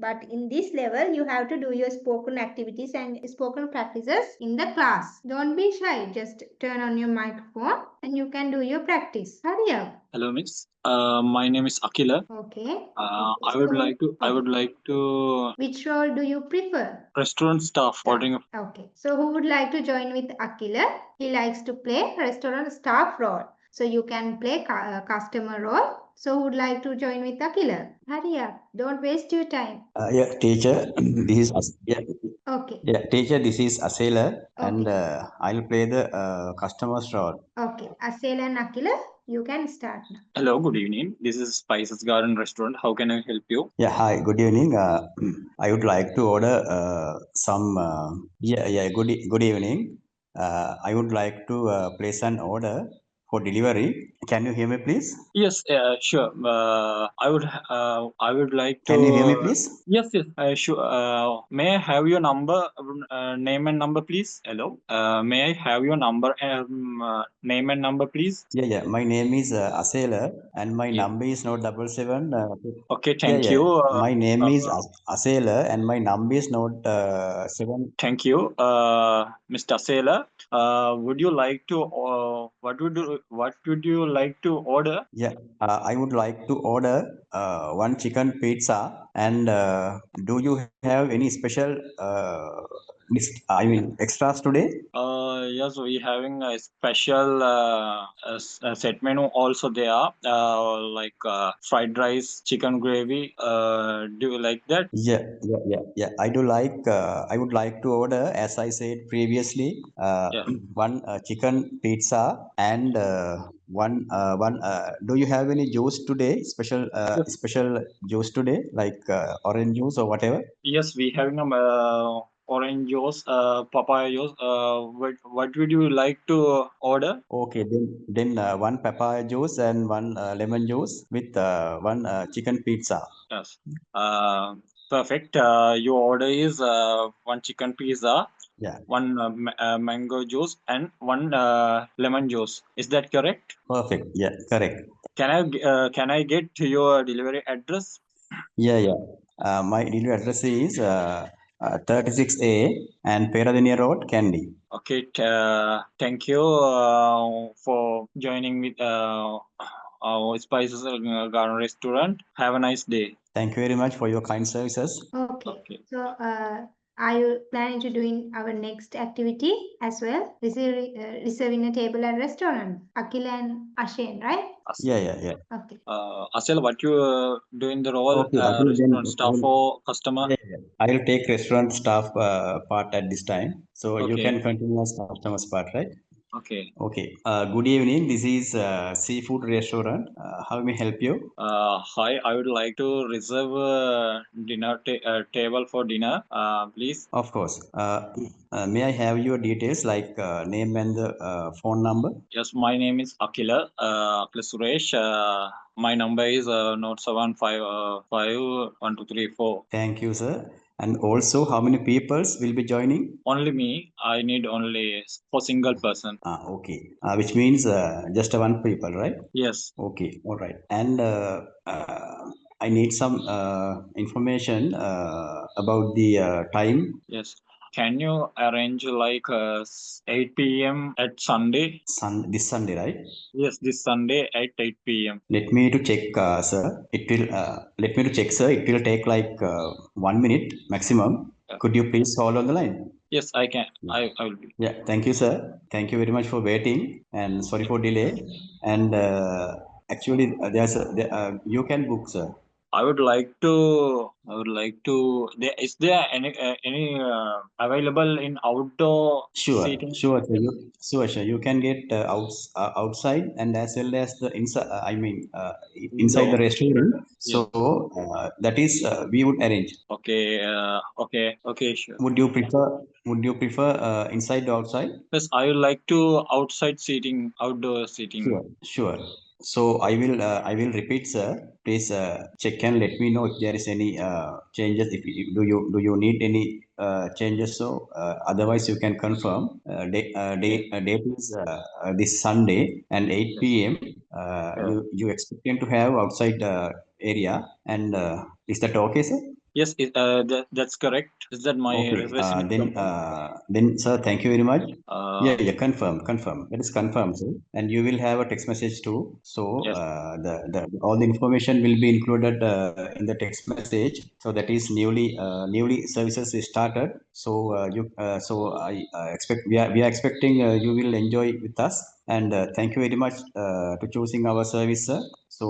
But in this level, you have to do your spoken activities and spoken practices in the class. Don't be shy. Just turn on your microphone and you can do your practice. Hurry up. Hello, Miss. My name is Akila. Okay. I would like to. I would like to. Which role do you prefer? Restaurant staff ordering. Okay. So who would like to join with Akila? He likes to play restaurant staff role. So you can play customer role. So who would like to join with Akila? Hurry up. Don't waste your time. Yeah, teacher. This is Okay. Yeah, teacher. This is Asela, and I'll play the customer's role. Okay. Asel and Akila, you can start now. Hello, good evening. This is Spices Garden Restaurant. How can I help you? Yeah, hi. Good evening. I would like to order some. Good evening. I would like to place an order for delivery. Can you hear me, please? Yes, sure. I would like to. Can you hear me, please? Yes, yes. Sure. May I have your number, name and number, please? Hello. May I have your number, name and number, please? Yeah. My name is Asela, and my Yeah. number is not 77. Okay, thank you. My name is Asela, and my number is not 7. Thank you, Mr. Sailor. Would you like to? What would you like to order? Yeah, I would like to order one chicken pizza. And do you have any special, extras today? Yes, we having a special set menu also there. Like fried rice, chicken gravy. Do you like that? Yeah. I would like to order, as I said previously, Yeah. one chicken pizza and one. Do you have any juice today? Special juice today, like orange juice or whatever? Yes, we having a orange juice, papaya juice. What would you like to order? Okay, then one papaya juice and one lemon juice with one chicken pizza. Yes. Perfect. Your order is one chicken pizza, Yeah, one mango juice, and one lemon juice. Is that correct? perfect. Yeah, correct. Can I get your delivery address? Yeah. My delivery address is 36A and Peradeniya Road, Kandy. Okay. Thank you for joining with our Spices Garden Restaurant. Have a nice day. Thank you very much for your kind services. Okay. So, are you planning to doing our next activity as well? Reserving a table at restaurant. Akila and Ashen, right? Yeah. Okay. Asel, what you doing the role? Okay, Abdul, Restaurant staff or customer? yeah. I will take restaurant staff part at this time. So you Okay. can continue as customers part, right? Okay. Okay. Good evening. This is seafood restaurant. How may I help you? Hi, I would like to reserve dinner table for dinner, please. Of course. May I have your details like name and the phone number? Yes, my name is Akila, Akila Suresh. My number is note 755 Thank you, sir. And also, how many peoples will be joining? Only me. I need only for single person. Okay. Which means just one people, right? Yes. Okay. All right. And I need some information about the time. Yes. Can you arrange like 8 p.m. at Sunday? This Sunday, right? Yes, this Sunday at 8 p.m. Let me to check, sir. Let me to check, sir. It will take like 1 minute maximum. Yeah. Could you please hold on the line? Yes, I can. I will be. Yeah, thank you, sir. Thank you very much for waiting, and sorry for delay. And actually, you can book, sir. I would like to. Is there any available in outdoor Sure, seating? sure, sir. You can get outside and as well as the inside. Inside the restaurant. Yeah. So that is we would arrange. Okay. Okay. Sure. Would you prefer inside or outside? Yes, I would like to outside seating, outdoor seating. Sure. So I will repeat, sir. Please check and let me know if there is any changes. Do you need any changes? So otherwise you can confirm. Date is this Sunday and 8 p.m. You expecting to have outside area, and is that okay, sir? Yes, that's correct. Is that my Okay, reservation is confirmed? then, sir, thank you very much. Uh, Yeah, confirm. That is confirmed, sir. And you will have a text message too. So, yes. the all the information will be included in the text message. So that is newly services is started. So, so I expect we are expecting you will enjoy with us. And thank you very much to choosing our service, sir. So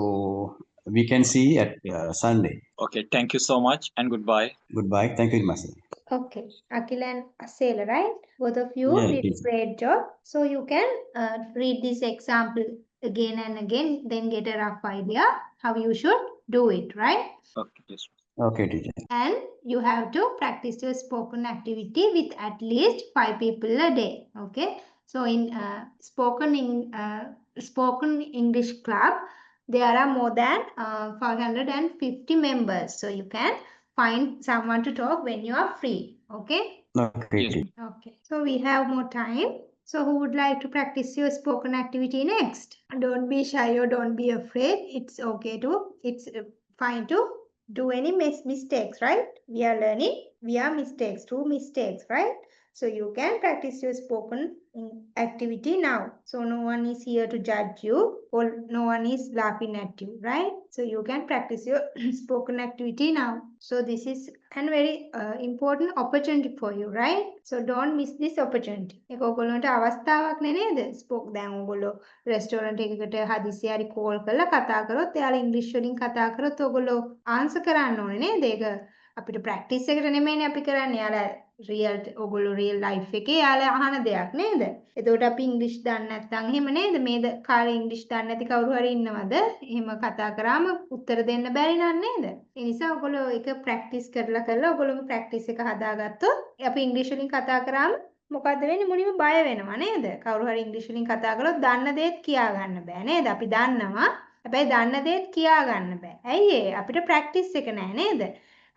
we can see at Sunday. Okay. Thank you so much and goodbye. Goodbye. Thank you very much, sir. Okay, Akhil and Asela, right? Both of you Yeah, did it a is. great job. So you can read this example again and again, then get a rough idea how you should do it, right? Okay. Yes. Okay, teacher. And you have to practice your spoken activity with at least 5 people a day. Okay. So in spoken English club, there are more than 550 members. So you can find someone to talk when you are free. Okay. Okay, Yes. teacher. Okay. So we have more time. So who would like to practice your spoken activity next? Don't be shy or don't be afraid. It's okay to, it's fine to do any mistakes, right? We are learning via mistakes, through mistakes, right? So you can practice your spoken activity now. So no one is here to judge you or no one is laughing at you, right? So you can practice your spoken activity now. So this is a very important opportunity for you, right? So don't miss this opportunity. එක ඔයගොල්ලන්ට අවස්ථාවක් නේ නේද? Spoke දැන් ඔයගොල්ලෝ restaurant එකකට හදිසියෙ හරි call කරලා කතා කරොත් එයාලා ඉංග්‍රීසි වලින් කතා කරොත් ඔයගොල්ලෝ ආන්සර් කරන්න ඕනේ නේද? ඒක අපිට ප්‍රැක්ටිස් එකට නෙමෙයිනේ අපි කරන්නේ. යාලා රියල් ඔයගොල්ලෝ රියල් ලයිෆ් එකේ යාලා අහන දෙයක් නේද? එතකොට අපි ඉංග්‍රීසි දන්නේ නැත්නම් එහෙම නේද? මේ කාලේ ඉංග්‍රීසි දන්නේ නැති කවුරු හරි ඉන්නවද? එහෙම කතා කරාම උත්තර දෙන්න බැරි නේද? ඒ නිසා ඔයගොල්ලෝ ඒක ප්‍රැක්ටිස් කරලා ඔයගොල්ලෝගේ ප්‍රැක්ටිස් එක හදාගත්තොත් අපි ඉංග්‍රීසි වලින් කතා කරාම මොකද්ද වෙන්නේ? මුලින්ම බය වෙනවා නේද? කවුරු හරි ඉංග්‍රීසි වලින් කතා කළොත් දන්න දේත් කියා ගන්න බෑ නේද? අපි දන්නවා. හැබැයි දන්න දේත් කියා ගන්න බෑ. ඇයි ඒ? අපිට ප්‍රැක්ටිස් එක නැහැ නේද?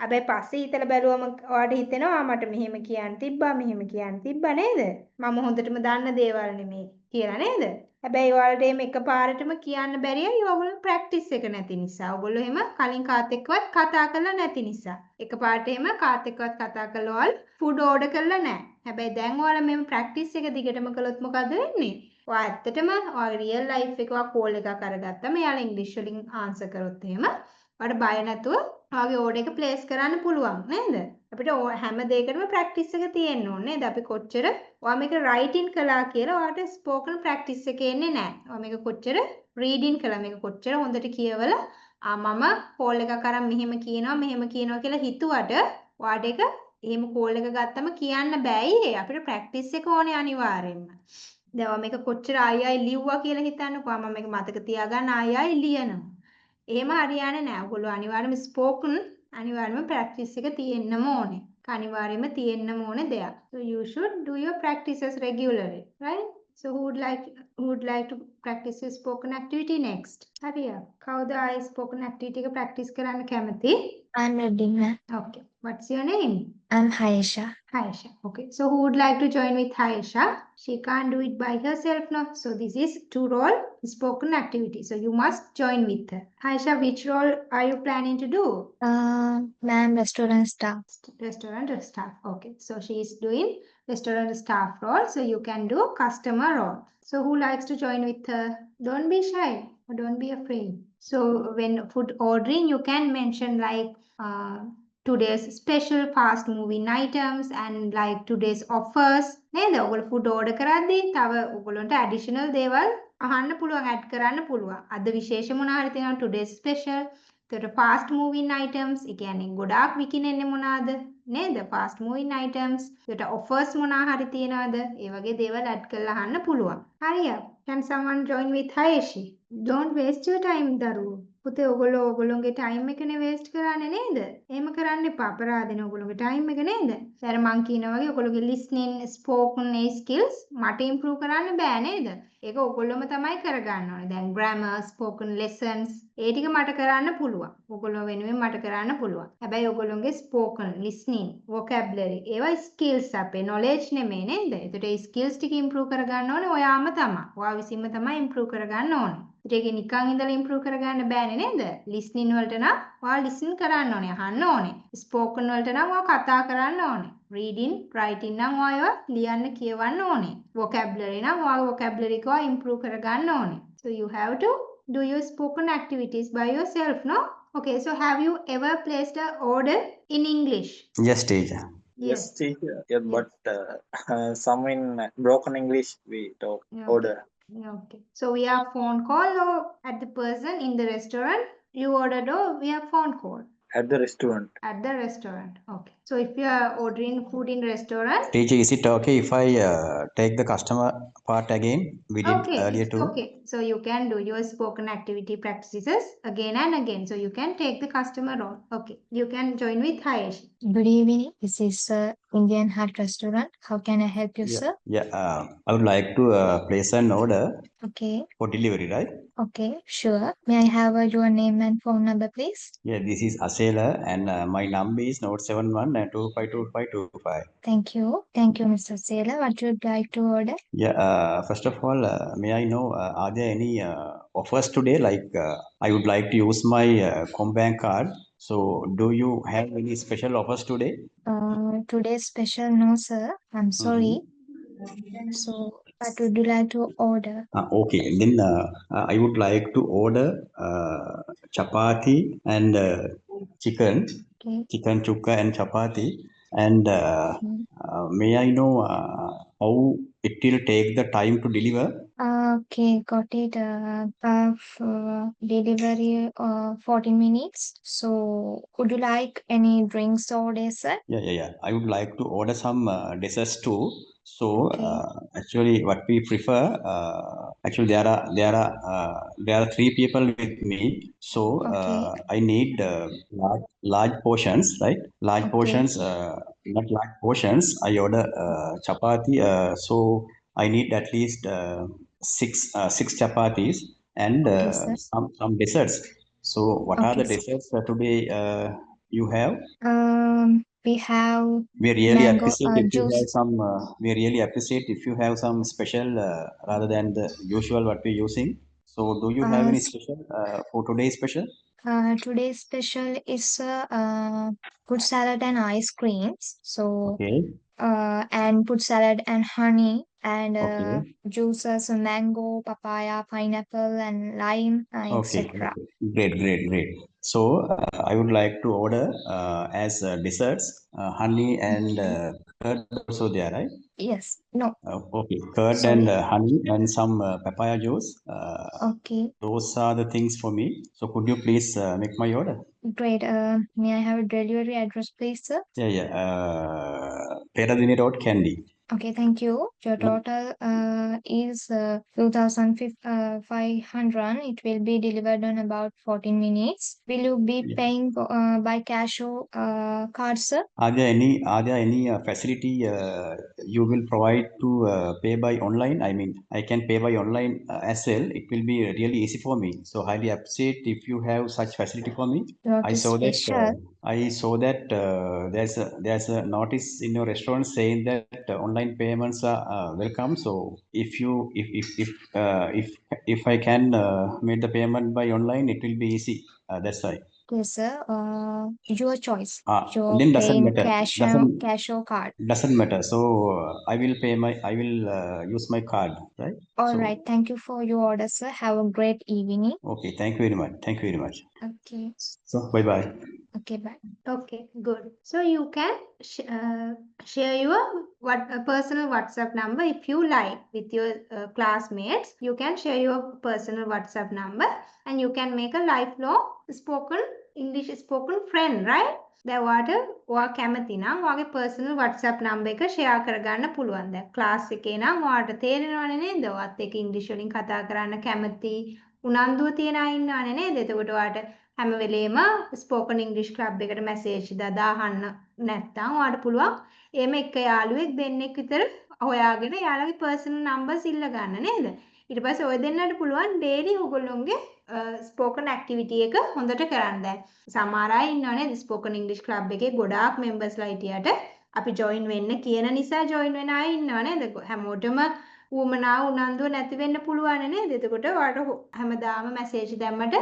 හැබැයි පස්සේ හිතලා බැලුවම ඔයාලට හිතෙනවා මට මෙහෙම කියන්න තිබ්බා මෙහෙම කියන්න තිබ්බා නේද? මම හොඳටම දන්න දේවල් නෙමේ කියලා නේද? හැබැයි ඔයාලට එහෙම එකපාරටම කියන්න බැරි අය ඔයගොල්ලෝ ප්‍රැක්ටිස් එක නැති නිසා. ඔයගොල්ලෝ එහෙම කලින් කාත් එක්කවත් කතා කරලා නැති නිසා. එකපාරට එහෙම කාත් එක්කවත් කතා කළා ඔයාලා ෆුඩ් ඕඩර් කරලා නැහැ. හැබැයි දැන් ඔයාලා මෙහෙම ප්‍රැක්ටිස් එක දිගටම කළොත් මොකද වෙන්නේ? ඔයා ඇත්තටම ඔයාගේ රියල් ලයිෆ් එකේ ඔයා කෝල් එකක් අරගත්තම එයාලා ඉංග්‍රීසි වලින් ආන්සර් කරොත් එහෙම ඔයාලට බය නැතුව ඔයාගේ ඕඩර් එක ප්ලේස් කරන්න පුළුවන් නේද? අපිට හැම දෙයකටම ප්‍රැක්ටිස් එක තියෙන්න ඕනේ නේද? අපි කොච්චර ඔයා මේක රයිටින් කළා කියලා ඔයාලට ස්පෝකන් ප්‍රැක්ටිස් එක එන්නේ නැහැ. ඔයා මේක කොච්චර රීඩින් කළා මේක කොච්චර හොඳට කියවලා මම කෝල් එකක් අරන් මෙහෙම කියනවා කියලා හිතුවට ඔයාට ඒක එහෙම කෝල් එක ගත්තම කියන්න බෑයි අපිට ප්‍රැක්ටිස් එක ඕනේ අනිවාර්යෙන්ම. දැන් ඔයා මේක කොච්චර ආයි ලිව්වා කියලා හිතන්නකෝ. මම මේක මතක තියාගන්න ආයි ලියනවා. එහෙම හරියන්නේ නැහැ. ඔයගොල්ලෝ අනිවාර්යයෙන්ම ස්පෝකන් අනිවාර්යයෙන්ම ප්‍රැක්ටිස් එක තියෙන්නම ඕනේ. අනිවාර්යයෙන්ම තියෙන්නම ඕනේ දෙයක්. So you should do your practices regularly, right? So who would like to practice your spoken activity next? හරිය. කවුද ආයි spoken activity එක practice කරන්න කැමති? I'm ready, ma'am. Okay. What's your name? I'm Hayesha. Haisha. Okay. So who would like to join with Haisha? She can't do it by herself now. So this is two-role spoken activity. So you must join with her. Haisha, which role are you planning to do? Ma'am, restaurant staff. Restaurant staff. Okay. So she is doing restaurant staff role. So you can do customer role. So who likes to join with her? Don't be shy or don't be afraid. So when food ordering, you can mention like today's special fast moving items and like today's offers නේද? ඔයගොල්ලෝ food order කරද්දී තව ඔයගොල්ලන්ට additional දේවල් අහන්න පුළුවන් add කරන්න පුළුවන්. අද විශේෂ මොනවා හරි තියෙනවා today's special. ඒතකොට fast moving items ඒ කියන්නේ ගොඩාක් විකිනෙන්නේ මොනවාද? නේද? fast moving items. ඒකට offers මොනවා හරි තියනවාද? ඒ වගේ දේවල් add කරලා අහන්න පුළුවන්. හරියට. Can someone join with Hayeshi? Don't waste your time දරුවෝ. පුතේ ඔයගොල්ලෝගේ ටයිම් එකනේ වේස්ට් කරන්නේ නේද? එහෙම කරන්න එපා. අපරාධනේ ඔයගොල්ලෝගේ ටයිම් එක නේද? දැන් මං කියනා වගේ ඔයගොල්ලෝගේ listening spoken skills මට improve කරන්න බෑ නේද? ඒක ඔයගොල්ලෝම තමයි කරගන්න ඕනේ. දැන් grammar, spoken lessons ඒ ටික මට කරන්න පුළුවන්. ඔයගොල්ලෝ වෙනුවෙන් මට කරන්න පුළුවන්. හැබැයි ඔයගොල්ලෝගේ spoken, listening, vocabulary ඒවා skills අපේ knowledge නෙමෙයි නේද? ඒකට ඒ skills ටික improve කරගන්න ඕනේ ඔයාම තමයි. ඔයා විසින්ම තමයි improve කරගන්න ඕනේ. ඒක නිකන් ඉඳලා improve කරගන්න බෑනේ නේද? listening වලට නම් ඔයා listen කරන්න ඕනේ, අහන්න ඕනේ. spoken වලට නම් ඔයා කතා කරන්න ඕනේ. reading, writing නම් ඔයා ලියන්න කියවන්න ඕනේ. vocabulary නම් ඔයා vocabulary එක ඔයා improve කරගන්න ඕනේ. So you have to do your spoken activities by yourself, no? Okay, so have you ever placed an order in English? Yes, teacher. Yes, teacher. Yeah, but some in broken English we talk Okay. order. Okay. So we have phone call or at the person in the restaurant. You ordered or we have phone call At the restaurant. at the restaurant. Okay. So if you are ordering food in restaurant, Teacher, is it okay if I take the customer part again? We did okay, earlier it's too. okay. So you can do your spoken activity practices again and again. So you can take the customer role. Okay. You can join with Hayesh. Good evening. This is Indian Hut Restaurant. How can I help you, Yeah. sir? Yeah. I would like to place an order Okay. for delivery, right? Okay. Sure. May I have your name and phone number, please? Yeah. This is Asela, and my number is 071 252525. Thank you. Thank you, Mr. Sailor. What would you like to order? Yeah. First of all, may I know are there any offers today? Like I would like to use my Combank card. So, do you have any special offers today? Today's special, no, sir. I'm sorry. So, what would you like to order? Okay, then I would like to order chapati and chicken, Okay. chicken chukka and chapati. And Mm. may I know how it will take the time to deliver? Okay, got it. Delivery 14 minutes. So, would you like any drinks or dessert? Yeah. I would like to order some desserts too. So Okay. actually, what we prefer, actually there are three people with me. So Okay. I need large portions, right? Large Okay. portions, not large portions. I order chapati. So I need at least six chapatis and Okay, sir. some desserts. So what are Okay, the sir. desserts today you have? We have We really mango appreciate if you juice. have some. We really appreciate if you have some special rather than the usual what we're using. So, do you have any S- special for today's special? Today's special is fruit salad and ice creams. So, Okay, and fruit salad and honey and okay, juices, mango, papaya, pineapple, and lime, okay. etc. Great. So, I would like to order as desserts honey and curd also there, right? Yes. No. Okay, curd Sorry. and honey and some papaya juice. Okay. Those are the things for me. So, could you please make my order? Great. May I have a delivery address, please, sir? Yeah. Peradini Road, Candy. Okay, thank you. Your total is 2,500. It will be delivered in about 14 minutes. Will you be Yeah. paying by cash or card, sir? Are there any facility you will provide to pay by online? I mean, I can pay by online as well. It will be really easy for me. So highly appreciate if you have such facility for me. Okay, special. I saw that there's a notice in your restaurant saying that online payments are welcome. So if I can make the payment by online, it will be easy. That's why. Okay, sir. Your choice. You're Then doesn't paying matter. cash or card. Doesn't matter. So I will use my card, right? All So right. Thank you for your order, sir. Have a great evening. okay. Thank you very much. Thank you very much. Okay. So bye. Okay, bye. Okay, good. So you can share your personal WhatsApp number if you like with your classmates. You can share your personal WhatsApp number and you can make a lifelong English spoken friend, right? දැන් ඔයා කැමති නම් ඔයාගේ personal WhatsApp number එක share කරගන්න පුළුවන්. දැන් class එකේ නම් ඔයාට තේරෙනවනේ නේද? ඔයත් එක්ක English වලින් කතා කරන්න කැමති උනන්දුව තියන අය ඉන්නවනේ නේද? එතකොට ඔයාට හැම වෙලේම ස්පෝකන් ඉංග්‍රීසි ක්ලබ් එකට මැසේජ් දාන්න නැත්නම් ඔයාලට පුළුවන් එහෙම එක යාළුවෙක් දෙන්නෙක් විතර හොයාගෙන යාළුවගේ පර්සනල් නම්බර්ස් ඉල්ල ගන්න නේද ඊට පස්සේ ඔය දෙන්නට පුළුවන් ඩේලි ඔයගොල්ලොන්ගේ ස්පෝකන් ඇක්ටිවිටි එක හොඳට කරන්න දැන් සමහර අය ඉන්නවනේ ස්පෝකන් ඉංග්‍රීසි ක්ලබ් එකේ ගොඩාක් මෙම්බර්ස්ලා හිටියට අපි ජොයින් වෙන්න කියන නිසා ජොයින් වෙන අය ඉන්නව නේද හැමෝටම ඌමනා උනන්දුව නැති වෙන්න පුළුවන් නේද? එතකොට ඔයාලට හැමදාම මැසේජ් දැම්මට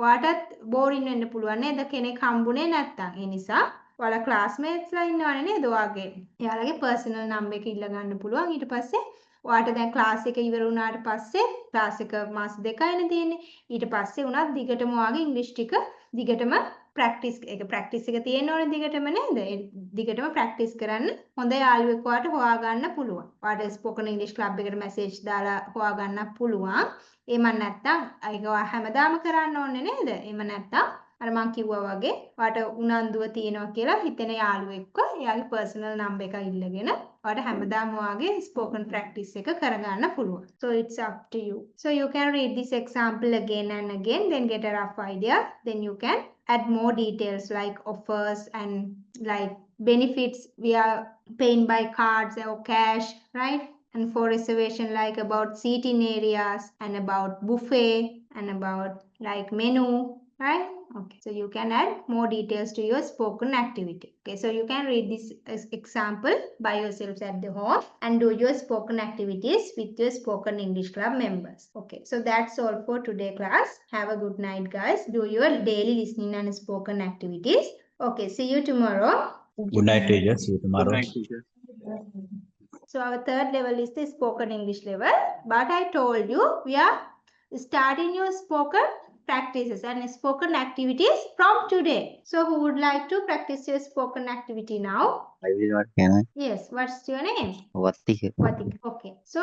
ඔයාටත් බෝරින් වෙන්න පුළුවන් නේද? කෙනෙක් හම්බුනේ නැත්තම්. ඒ නිසා ඔයාලා ක්ලාස්මේට්ස්ලා ඉන්නවනේ නේද ඔයාගේ? එයාලගේ පර්සනල් නම්බර් එක ඉල්ල ගන්න පුළුවන්. ඊට පස්සේ ඔයාට දැන් ක්ලාස් එක ඉවර වුණාට පස්සේ ක්ලාස් එක මාස 2යිනේ තියෙන්නේ. ඊට පස්සේ උනත් දිගටම ඔයාගේ ඉංග්‍රීසි ටික දිගටම ප්‍රැක්ටිස් එක තියෙන්න ඕනේ දිගටම නේද? ඒ දිගටම ප්‍රැක්ටිස් කරන්න හොඳ යාළුවෙක් ඔයාට හොයාගන්න පුළුවන්. ඔයාට ස්පෝකන් ඉංග්‍රීසි ක්ලබ් එකට මැසේජ් දාලා හොයාගන්න පුළුවන්. එහෙම නැත්නම් ඒක ඔයා හැමදාම කරන්න ඕනේ නේද? එහෙම නැත්නම් අර මං කිව්වා වගේ ඔයාට උනන්දුව තියෙනවා කියලා හිතෙන යාළුවෙක්ව එයාගේ පර්සනල් නම්බර් එක ඉල්ලගෙන ඔයාට හැමදාම ඔයාගේ ස්පෝකන් ප්‍රැක්ටිස් එක කරගන්න පුළුවන්. So it's up to you. So you can read this example again and again, then get a rough idea. Then you can add more details like offers and like benefits via paying by cards or cash, right? And for reservation like about seating areas and about buffet and about like menu, right? Okay, so you can add more details to your spoken activity. Okay, so you can read this example by yourselves at the home and do your spoken activities with your spoken English club members. Okay, so that's all for today class. Have a good night guys. Do your daily listening and spoken activities. Okay, see you tomorrow. Good night, teacher. See you Good tomorrow. night, teacher. So our third level is the spoken English level. But I told you we are starting your spoken practices and spoken activities from today. So who would like to practice your spoken activity now? I will not can. Yes, what's your name? Vatika. Vatika. Okay. So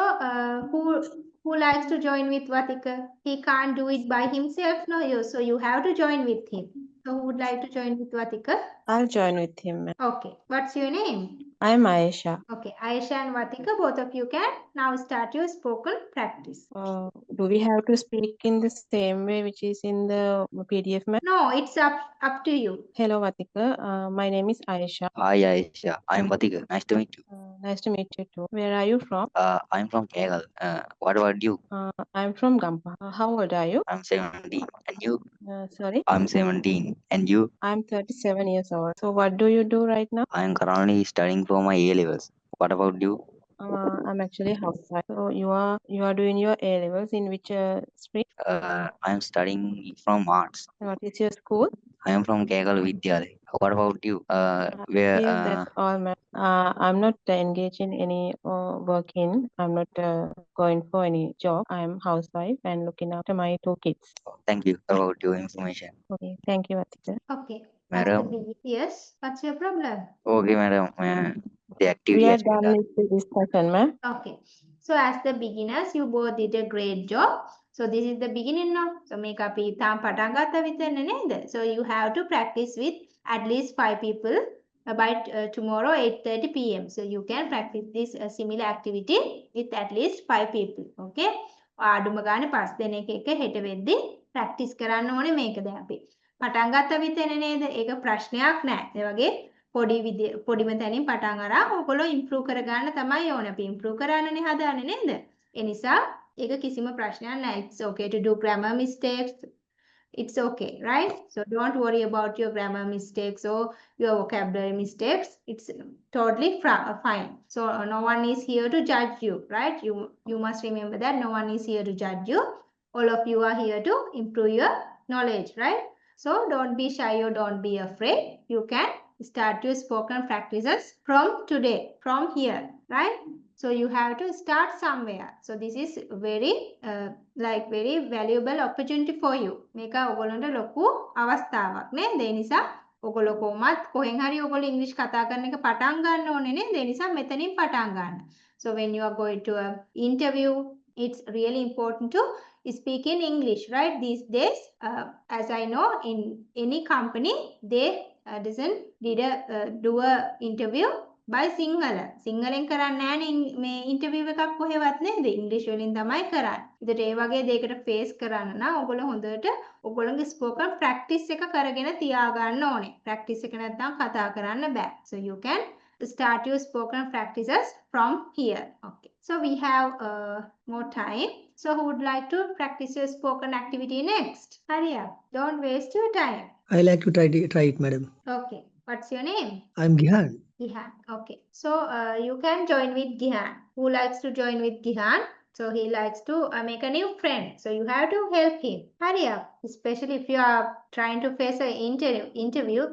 who likes to join with Vatika? He can't do it by himself, no? So you have to join with him. So who would like to join with Vatika? I'll join with him. Okay. What's your name? I'm Ayesha. Okay. Aisha and Vatika, both of you can now start your spoken practice. Do we have to speak in the same way which is in the PDF map? No, it's up to you. Hello, Vatika. My name is Ayesha. Hi Aisha, I'm Vatika. Nice to meet you. Nice to meet you too. Where are you from? I'm from Kerala. What about you? I'm from Gampa. How old are you? I'm 17. And you? Sorry? I'm 17. And you? I'm 37 years old. So what do you do right now? I'm currently studying for my A levels. What about you? I'm actually housewife. So you are doing your A levels in which stream? I'm studying from arts. What is your school? I am from Kerala Vidyalaya. What about you? Where? That's all, ma'am. I'm not engaged in any work in. I'm not going for any job. I'm housewife and looking after my 2 kids. Thank you about your information. Okay, thank you, Vatika. Okay. Madam. Yes. What's your problem? Okay, madam. The We activity are has been done done. with the discussion, ma'am. Okay. So as the beginners, you both did a great job. So this is the beginning now. So make up පටන් ගත්ත විතරනේ නේද? So you have to practice with at least 5 people by tomorrow 8:30 p.m. So you can practice this similar activity with at least 5 people. Okay? ආඩුම ගානේ 5 දෙනෙක් එක්ක හෙට වෙද්දි practice කරන්න ඕනේ මේක දැන් අපි. පටන් ගත්ත විතරනේ නේද? ඒක ප්‍රශ්නයක් නෑ. ඒ වගේ පොඩිම තැනින් පටන් අරන් ඔයගොල්ලෝ improve කරගන්න තමයි ඕනේ. අපි improve කරන්නනේ හදාන්නේ නේද? ඒ නිසා ඒක කිසිම ප්‍රශ්නයක් නෑ. It's okay to do grammar mistakes. It's okay, right? So don't worry about your grammar mistakes or your vocabulary mistakes. It's totally fine. So no one is here to judge you, right? You must remember that no one is here to judge you. All of you are here to improve your knowledge, right? So don't be shy or don't be afraid. You can start your spoken practices from today, from here, right? So you have to start somewhere. So this is very very valuable opportunity for you. මේක ඔයගොල්ලන්ට ලොකු අවස්ථාවක් නේද? ඒ නිසා ඔයගොල්ලෝ කොහොමත් කොහෙන් හරි ඔයගොල්ලෝ ඉංග්‍රීසි කතා කරන එක පටන් ගන්න ඕනේ නේද? ඒ නිසා මෙතනින් පටන් ගන්න. So when you are going to an interview, it's really important to speak in English, right? These days, as I know, in any company, they do a interview by Sinhala. සිංහලෙන් කරන්නේ නැහැ මේ ඉන්ටර්විව් එකක් කොහෙවත් නේද? ඉංග්‍රීසි වලින් තමයි කරන්නේ. ඒකට ඒ වගේ දෙයකට ෆේස් කරන්න නම් ඔයගොල්ලෝ හොඳට ඔයගොල්ලෝගේ ස්පෝකන් ප්‍රැක්ටිස් එක කරගෙන තියාගන්න ඕනේ. ප්‍රැක්ටිස් එක නැත්නම් කතා කරන්න බෑ. So you can start your spoken practices from here. Okay. So we have more time. So who would like to practice your spoken activity next? Hurry up. Don't waste your time. I like to try it, madam. Okay. What's your name? I'm Gihan. Gihan. Okay. So you can join with Gihan. Who likes to join with Gihan? So he likes to make a new friend. So you have to help him. Hurry up. Especially if you are trying to face an interview,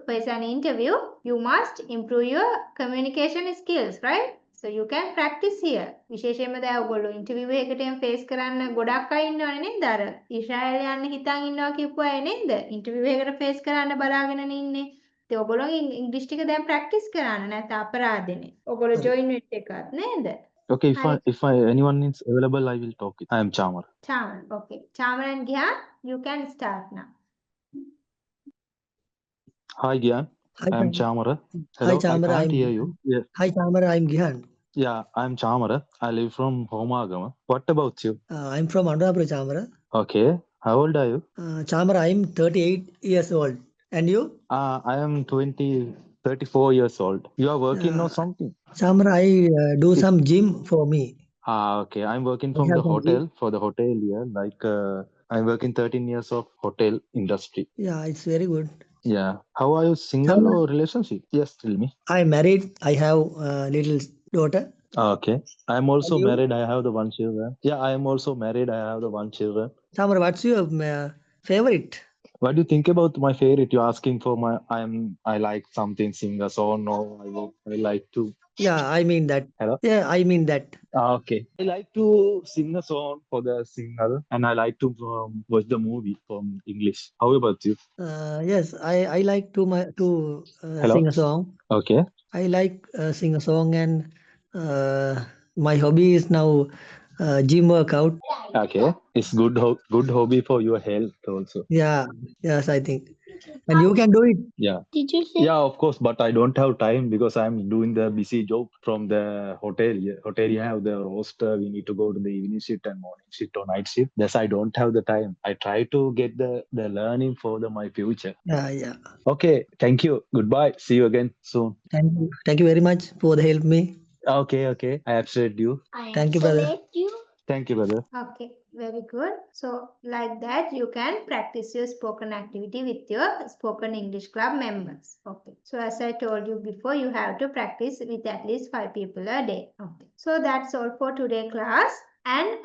you must improve your communication skills, right? So you can practice here. විශේෂයෙන්ම දැන් ඔයගොල්ලෝ interview එකකට එම් face කරන්න ගොඩක් අය ඉන්නවනේ නේද? අර ඊශ්‍රායල් යන්න හිතන් ඉන්නවා කියපු අය නේද? ඉන්ටර්විව් එකකට ෆේස් කරන්න බලාගෙනනේ ඉන්නේ. ඉතින් ඔයගොල්ලෝ ඉංග්‍රීසි ටික දැන් ප්‍රැක්ටිස් කරන්න නැත්නම් අපරාධනේ. ඔයගොල්ලෝ ජොයින් වෙච්ච එකත් නේද? Okay, Hi. if anyone is available, I will talk it. I am Chamar. Chaman. Okay. Chaman and Gyan, you can start now. Hi, Gyan. Hi, I am Chamara. Chamara. Hi, Hello, Chamara. I can't hear you. Yeah, Hi, Chamara. I'm Gihan. yeah, I am Chamara. I live from Homagama. What about you? I'm from Anuradhapura, Chamara. Okay, how old are you? Chamara, I'm 38 years old. And you? I am 34 years old. You are working or something? Chamara, I do some gym for me. Okay, I'm working I from have the some hotel, for the hotel here. Like, I'm working 13 years of hotel industry. Yeah, it's very good. Yeah. How are you, single Chamara, or relationship? Yes, tell me. I'm married. I have a little daughter. Okay. I am And also you? married. I have the one children. Yeah, I am also married. I have the one children. Chamara, what's your favorite? What do you think about my favorite? You're asking for my. I like something sing a song. No, I like to. Yeah, I mean that. Hello. Yeah, I mean that. Okay. I like to sing a song for the singer, and I like to watch the movie from English. How about you? Yes, I like to Hello. sing a song. Okay. I like sing a song, and my hobby is now gym workout. Okay. It's good hobby for your health also. Yeah, yes, I think. And you can do it. Yeah. Yeah, of course, but I don't have time because I'm doing the busy job from the hotel. Hotel, you have the roster. We need to go to the evening shift and morning shift or night shift. Thus, I don't have the time. I try to get the learning for my future. Yeah. Okay, thank you. Goodbye. See you again soon. Thank you. Thank you very much for the help me. Okay. I appreciate you. Thank you, brother. Thank you, brother. Okay, very good. So like that, you can practice your spoken activity with your spoken English club members. Okay. So as I told you before, you have to practice with at least 5 people a day. Okay. So that's all for today class. And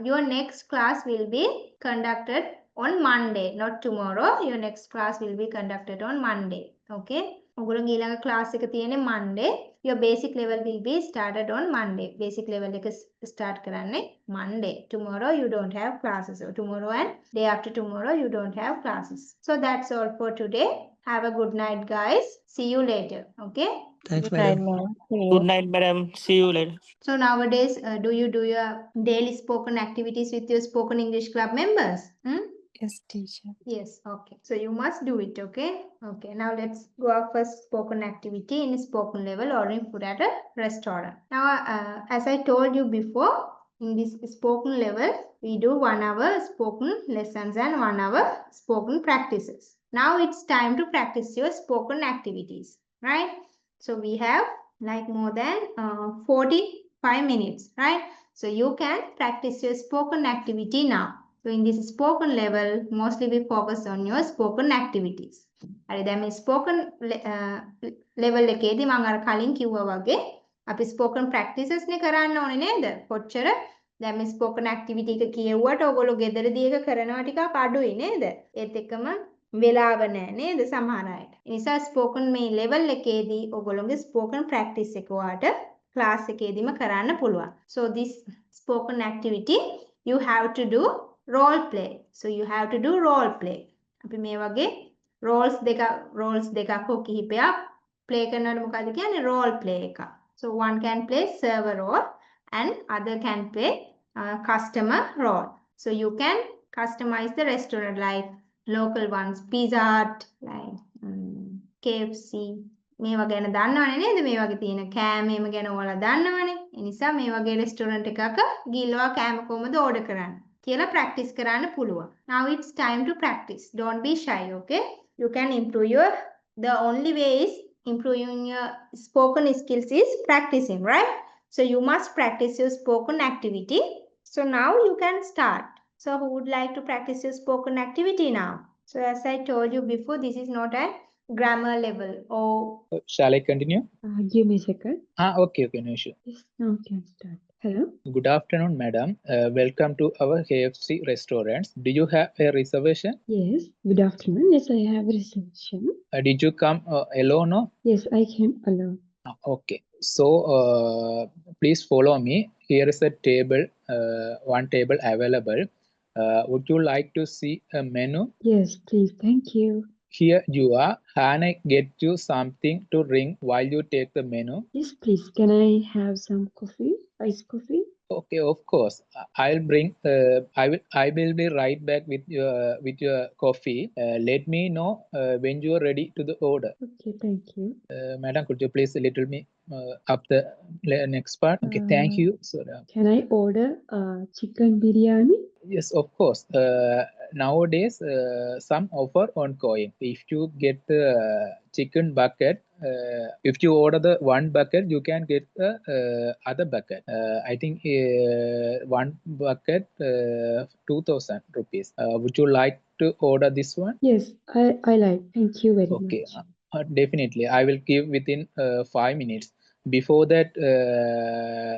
your next class will be conducted on Monday, not tomorrow. Your next class will be conducted on Monday. Okay. ඔගොල්ලෝ ඊළඟ class එක තියෙන්නේ Monday. Your basic level will be started on Monday. Basic level එක start කරන්නේ Monday. Tomorrow you don't have classes. So tomorrow and day after tomorrow you don't have classes. So that's all for today. Have a good night, guys. See you later. Okay. Thanks, Good night, madam. ma'am. See Good you. night, madam. See you later. So nowadays, do you do your daily spoken activities with your spoken English club members? Yes, teacher. Yes, okay. So you must do it, okay? Okay, now let's go our first spoken activity in spoken level ordering food at a restaurant. Now, as I told you before, in this spoken level, we do 1 hour spoken lessons and 1 hour spoken practices. Now it's time to practice your spoken activities, right? So we have like more than 45 minutes, right? So you can practice your spoken activity now. So in this spoken level, mostly we focus on your spoken activities. හරි දැන් මේ spoken level එකේදී මම අර කලින් කිව්වා වගේ අපි spoken practices නේ කරන්න ඕනේ නේද? කොච්චර දැන් මේ spoken activity එක කියෙව්වට ඔයගොල්ලෝ ගෙදරදී එක කරනවා ටිකක් අඩුයි නේද? ඒත් එක්කම වෙලාව නැහැ නේද සමහර අයට. ඒ නිසා spoken මේ level එකේදී ඔයගොල්ලෝගේ spoken practice එක ඔයාට class එකේදීම කරන්න පුළුවන්. So this spoken activity you have to do role play. So you have to do role play. අපි මේ වගේ roles දෙකක් හෝ කිහිපයක් play කරනකොට මොකද කියන්නේ role play එක. So one can play server role and other can play customer role. So you can customize the restaurant like local ones, Pizza Hut, like KFC. මේවා ගැන දන්නවනේ නේද? මේ වගේ තියෙන කෑම මේව ගැන ඔයාලා දන්නවනේ. ඒ නිසා මේ වගේ restaurant එකක ගිල්ලවා කෑම කොහමද order කරන්නේ කියලා practice කරන්න පුළුවන්. Now it's time to practice. Don't be shy, okay? You can improve the only way is improving your spoken skills is practicing, right? So you must practice your spoken activity. So now you can start. So who would like to practice your spoken activity now? So as I told you before, this is not an grammar level or Shall I continue? Give me a second. Okay, no issue. Yes, now can start. Hello. Good afternoon, madam. Welcome to our KFC restaurants. Do you have a reservation? Yes. Good afternoon. Yes, I have a reservation. Did you come alone? Or? Yes, I came alone. Okay. So, please follow me. Here is a table, one table available. Would you like to see a menu? Yes, please. Thank you. Here you are. Can I get you something to drink while you take the menu? Yes, please. Can I have some coffee? Iced coffee? Okay, of course. I'll bring. I will be right back with your coffee. Let me know when you are ready to the order. Okay, thank you. Madam, could you please little me up the next part? Okay, thank you. So, Can I order chicken biryani? yes, of course. Nowadays, some offer ongoing. If you get the chicken bucket, if you order the one bucket, you can get the other bucket. I think one bucket 2,000 rupees. Would you like to order this one? Yes, I like. Thank you very Okay, much. definitely. I will give within 5 minutes. Before that,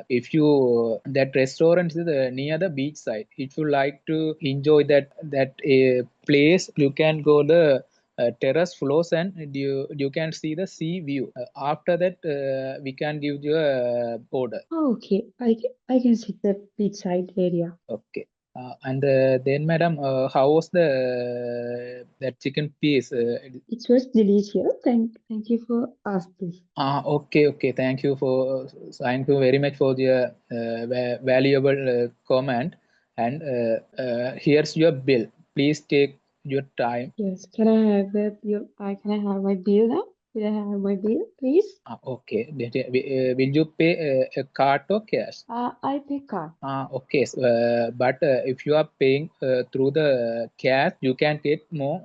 if you that restaurant is near the beach side. If you like to enjoy that place, you can go the terrace floors and you can see the sea view. After that, we can give you a order. Oh, okay. I can see the beachside area. Okay. And then, madam, how was that chicken piece? It was delicious. Thank you for asking. Okay. Thank you very much for your valuable comment. And here's your bill. Please take your time. Yes. Can I have can I have my bill now? Will I have my bill, please? Okay. Will you pay a card or cash? I pay card. Okay. But if you are paying through the cash, you can get more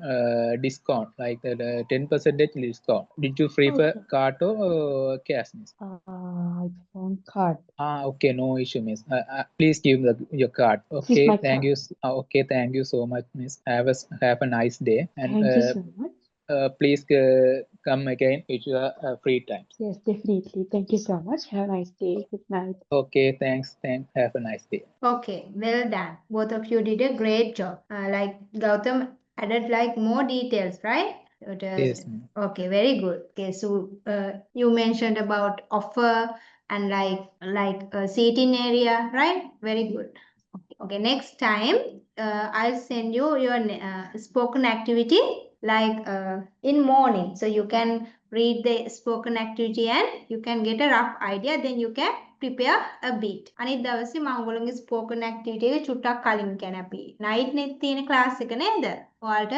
discount, like the 10% discount. Did you prefer Okay. card or cash, miss? I want card. Okay, no issue, miss. Please give your card. This is Okay, my thank card. you. Okay, thank you so much, miss. Have a nice day. And Thank you so much. please come again with your free time. Yes, definitely. Thank you so much. Have a nice day. Good night. Okay, thanks. Have a nice day. Okay, well done. Both of you did a great job. Like Gautam added like more details, right? Yes, ma'am. Okay, very good. Okay, so you mentioned about offer and like seating area, right? Very good. Okay, next time I'll send you your spoken activity like in morning. So you can read the spoken activity and you can get a rough idea. Then you can prepare a bit. අනිත් දවසේ මම ඔයගොල්ලෝගේ spoken activity එක චුට්ටක් කලින් කියන්නේ අපි night net තියෙන class එක නේද? ඔයාලට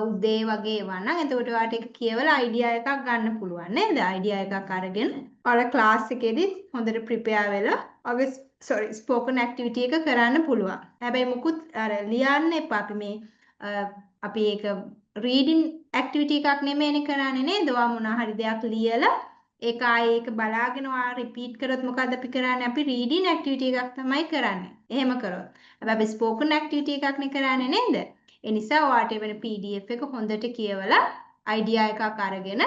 උදේ වගේ වන්නම්. එතකොට ඔයාලට ඒක කියවලා idea එකක් ගන්න පුළුවන් නේද? idea එකක් අරගෙන ඔයාලා class එකේදී හොඳට prepare වෙලා ඔයගේ ස්පෝකන් ඇක්ටිවිටි එක කරන්න පුළුවන්. හැබැයි මුකුත් අර ලියන්න එපා. අපි ඒක රීඩින් ඇක්ටිවිටි එකක් නෙමෙයිනේ කරන්නේ නේද? ඔයා මොනවා හරි දෙයක් ලියලා ඒක ආයේ ඒක බලාගෙන ඔයා රිපීට් කරොත් මොකද අපි කරන්නේ? අපි රීඩින් ඇක්ටිවිටි එකක් තමයි කරන්නේ. එහෙම කරොත්. හැබැයි අපි ස්පෝකන් ඇක්ටිවිටි එකක් නේ කරන්නේ නේද? ඒ නිසා ඔයාට වෙන PDF එක හොඳට කියවලා අයිඩියා එකක් අරගෙන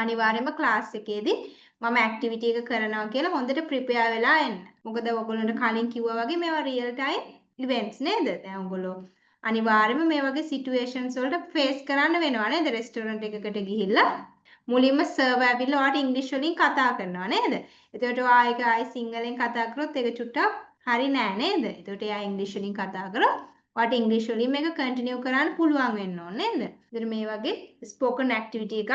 අනිවාර්යයෙන්ම ක්ලාස් එකේදී මම ඇක්ටිවිටි එක කරනවා කියලා හොඳට ප්‍රිපෙයාර් වෙලා එන්න. මොකද ඔයගොල්ලන්ට කලින් කිව්වා වගේ මේවා රියල් ටයිම් ඉවෙන්ට්ස් නේද? දැන් ඔයගොල්ලෝ අනිවාර්යයෙන්ම මේ වගේ සිටුේෂන්ස් වලට ෆේස් කරන්න වෙනවා නේද? රෙස්ටොරන්ට් එකකට ගිහිල්ලා මුලින්ම සර්වර් ඇවිල්ලා ඔයාලට ඉංග්‍රීසි වලින් කතා කරනවා නේද? එතකොට ඔයා ඒක ආයි සිංහලෙන් කතා කරොත් ඒක චුට්ටක් හරි නෑ නේද? එතකොට එයා ඉංග්‍රීසි වලින් කතා කරොත් ඔයාට ඉංග්‍රීසි වලින් මේක කන්ටිනියු කරන්න පුළුවන් වෙන්න ඕන නේද? එතකොට මේ වගේ ස්පෝකන් ඇක්ටිවිටි එකක්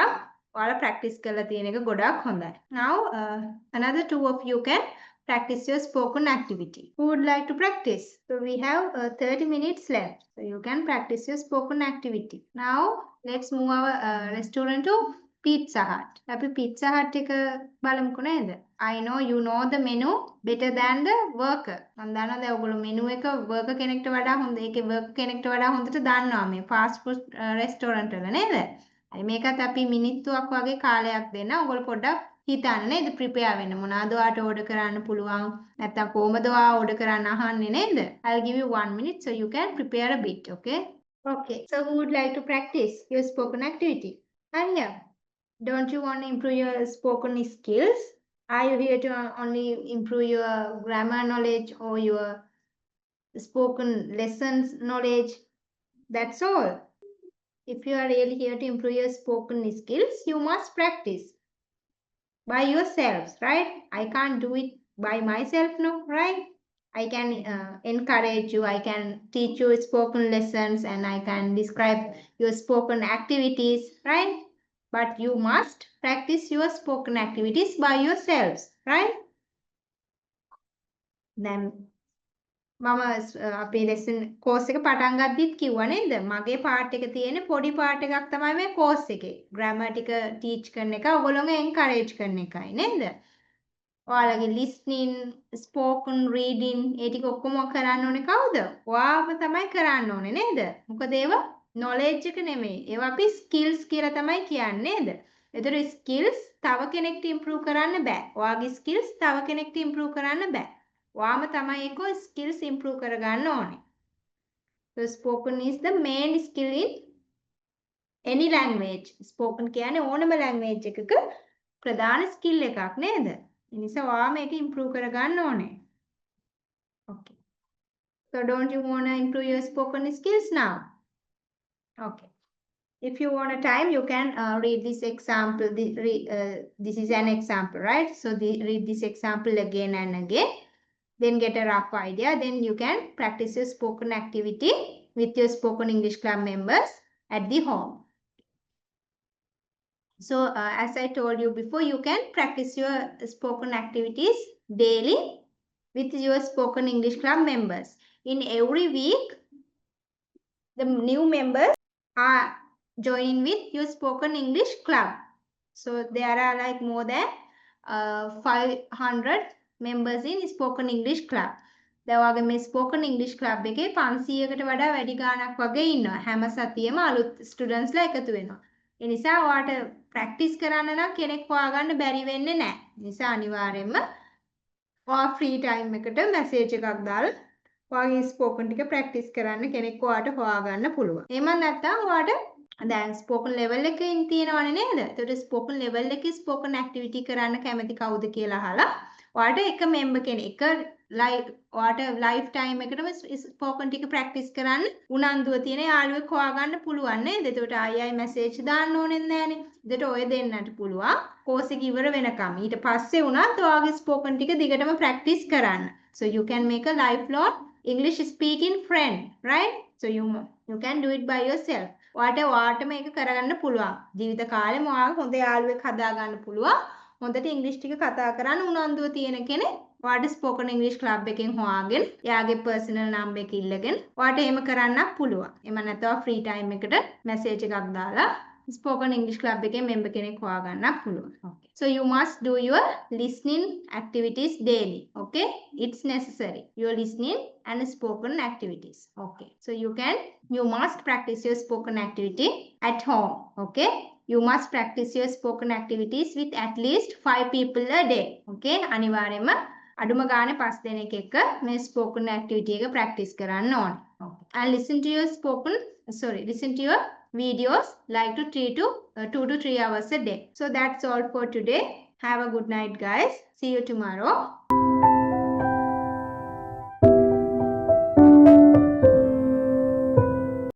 ඔයාලා ප්‍රැක්ටිස් කරලා තියෙන එක ගොඩාක් හොඳයි. Now another two of you can practice your spoken activity. Who would like to practice? So we have 30 minutes left. So you can practice your spoken activity. Now let's move our restaurant to Pizza Hut. අපි Pizza Hut එක බලමුකෝ නේද? I know you know the menu better than the worker. මම දන්නවා දැන් ඔයගොල්ලෝ menu එක worker කෙනෙක්ට වඩා හොඳ ඒකේ worker කෙනෙක්ට වඩා හොඳට දන්නවා මේ fast food restaurant වල නේද? හරි මේකත් අපි මිනිත්තුවක් වගේ කාලයක් දෙන්න. ඔයගොල්ලෝ පොඩ්ඩක් හිතන්න නේද? ප්‍රිපෙයාර් වෙන්න. මොනවාද ඔයාට ඕඩර් කරන්න පුළුවන්? නැත්නම් කොහමද ඔයා ඕඩර් කරන්න අහන්නේ නේද? I'll give you 1 minute so you can prepare a bit, okay? Okay. So who would like to practice your spoken activity? Anya. Don't you want to improve your spoken skills? Are you here to only improve your grammar knowledge or your spoken lessons knowledge? That's all. If you are really here to improve your spoken skills, you must practice by yourselves, right? I can't do it by myself, no, right? I can encourage you, I can teach you spoken lessons, and I can describe your spoken activities, right? But you must practice your spoken activities by yourselves, right? Then මම අපේ lesson course එක පටන් ගද්දිත් කිව්වා නේද? මගේ part එක තියෙන පොඩි පාර්ට් එකක් තමයි මේ කෝස් එකේ. ග්‍රැමර් ටික ටීච් කරන එක ඔයගොල්ලෝගේ එන්කරේජ් කරන එකයි නේද? ඔයාලගේ listening, spoken, reading ඒ ටික ඔක්කොම කරන්න ඕනේ කවුද? ඔයාම තමයි කරන්න ඕනේ නේද? මොකද ඒවා knowledge එක නෙමෙයි. ඒවා අපි skills කියලා තමයි කියන්නේ නේද? ඒතර skills තව කෙනෙක්ට improve කරන්න බෑ. ඔයාගේ skills තව කෙනෙක්ට improve කරන්න බෑ. ඔයාම තමයි ඒක skills improve කරගන්න ඕනේ. So spoken is the main skill in any language. Spoken කියන්නේ ඕනම language එකක ප්‍රධාන skill එකක් නේද? ඒ නිසා ඔයා මේක improve කරගන්න ඕනේ. Okay. So don't you want to improve your spoken skills now? Okay. If you want a time, you can read this example. This is an example, right? So read this example again and again. Then get a rough idea. Then you can practice your spoken activity with your spoken English club members at the home. So as I told you before, you can practice your spoken activities daily with your spoken English club members. In every week, the new members are joining with your spoken English club. So there are like more than 500 members in spoken English club. දැන් ඔයාගේ මේ spoken English club එකේ 500කට වඩා වැඩි ගාණක් වගේ ඉන්නවා. හැම සතියෙම අලුත් ස්ටුඩන්ට්ස්ලා එකතු වෙනවා. ඒ නිසා ඔයාට ප්‍රැක්ටිස් කරන්න නම් කෙනෙක් හොයාගන්න බැරි වෙන්නේ නැහැ. ඒ නිසා අනිවාර්යයෙන්ම ඔයා ෆ්‍රී ටයිම් එකට මැසේජ් එකක් දාලා ඔයාගේ ස්පෝකන් ටික ප්‍රැක්ටිස් කරන්න කෙනෙක් ඔයාට හොයාගන්න පුළුවන්. එහෙම නැත්නම් ඔයාට දැන් ස්පෝකන් ලෙවල් එකකින් තියෙනවනේ නේද? ඒතකොට ස්පෝකන් ලෙවල් එකේ ස්පෝකන් ඇක්ටිවිටි කරන්න කැමති කවුද කියලා අහලා ඔයාට එක මෙම්බර් කෙනෙක් ඔයාට ලයිෆ් ටයිම් එකටම ස්පෝකන් ටික ප්‍රැක්ටිස් කරන්න උනන්දුව තියෙන යාළුවෙක් හොයාගන්න පුළුවන් නේද? එතකොට ආයෙ මැසේජ් දාන්න ඕනෙත් නැහනේ. එතකොට ඔය දෙන්නට පුළුවන් කෝස් එක ඉවර වෙනකම් ඊට පස්සේ උනත් ඔයාගේ ස්පෝකන් ටික දිගටම ප්‍රැක්ටිස් කරන්න. So you can make a lifelong English speaking friend, right? So you can do it by yourself. ඔයාට මේක කරගන්න පුළුවන්. ජීවිත කාලෙම ඔයාලා හොඳ යාළුවෙක් හදාගන්න පුළුවන්. හොඳට ඉංග්‍රීසි ටික කතා කරන්න උනන්දුව තියෙන කෙනෙක් ඔයාට ස්පෝකන් ඉංග්‍රීසි ක්ලබ් එකෙන් හොයාගෙන එයාගේ පර්සනල් නම්බර් එක ඉල්ලගෙන ඔයාට එහෙම කරන්නත් පුළුවන්. එහෙම නැත්නම් ෆ්‍රී ටයිම් එකට මැසේජ් එකක් දාලා spoken English club එකේ member කෙනෙක් හොයාගන්නත් පුළුවන්. Okay. So you must do your listening activities daily. Okay. It's necessary. Your listening and spoken activities. Okay. So you must practice your spoken activity at home. Okay. You must practice your spoken activities with at least 5 people a day. Okay. අනිවාර්යයෙන්ම අඩුම ගානේ 5 දෙනෙක් එක්ක මේ spoken activity එක practice කරන්න ඕනේ. Okay. And listen to your videos like 2 to 3 hours a day. So that's all for today. Have a good night, guys. See you tomorrow.